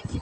Tuh.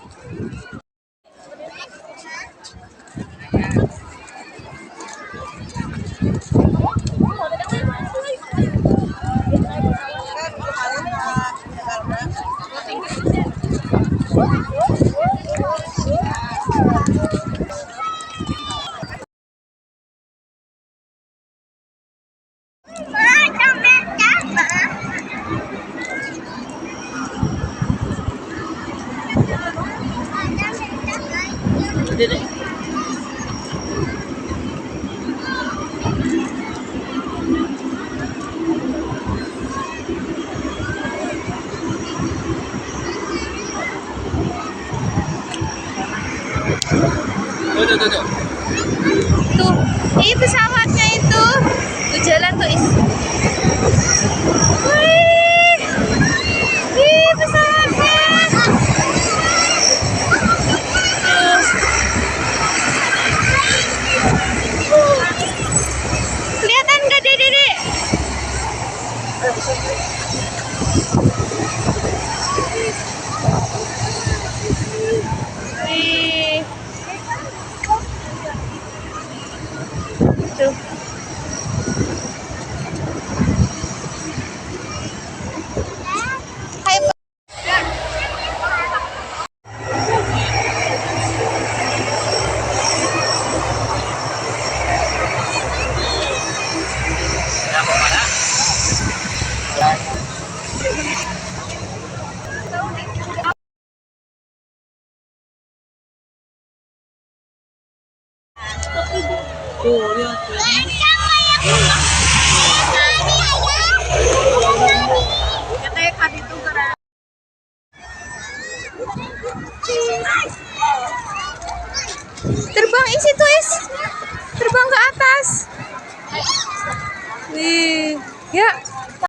Tuh, ini pesawatnya itu. Tuh jalan tuh is. Wih, ih pesawatnya. Kelihatan nggak Dede? Wih. Tuh. Hai. Tuh, lihat. Terbang isi tuh is. Terbang ke atas. Wih, ya.